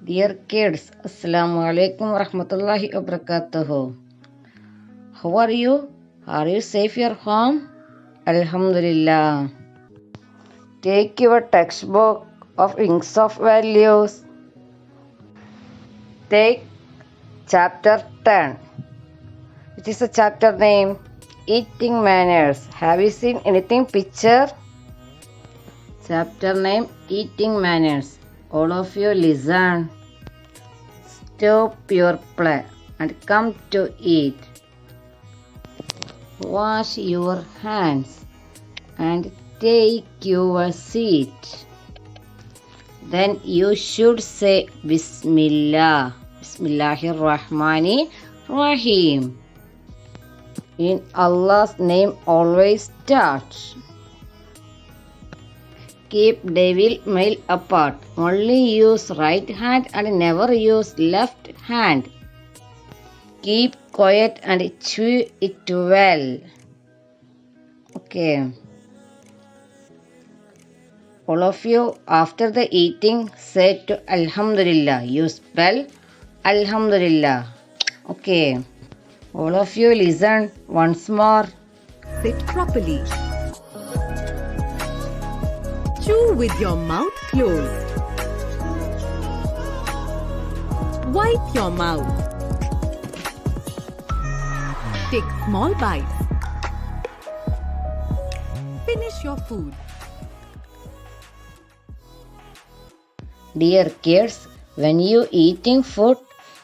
Dear kids, Assalamu alaikum warahmatullahi wabarakatuh. How are you? Are you safe your home? Alhamdulillah. Take your textbook of Wings of Values. Take chapter 10, which is a chapter name Eating Manners. Have you seen anything picture? Chapter name Eating Manners. All of you listen. Stop your play and come to eat. Wash your hands and take your seat. Then you should say Bismillah. Bismillahir Rahmanir Rahim. In Allah's name always start. Keep devil male apart. Only use right hand and never use left hand. Keep quiet and chew it well. Okay. All of you, after the eating, say to Alhamdulillah. You spell Alhamdulillah. Okay. All of you listen once more. Sit properly. Chew with your mouth closed. Wipe your mouth. Take small bites. Finish your food. Dear kids, when you eating food,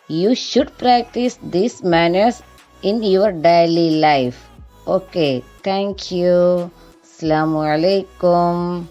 you should practice these manners in your daily life. Okay, thank you. Assalamu alaikum.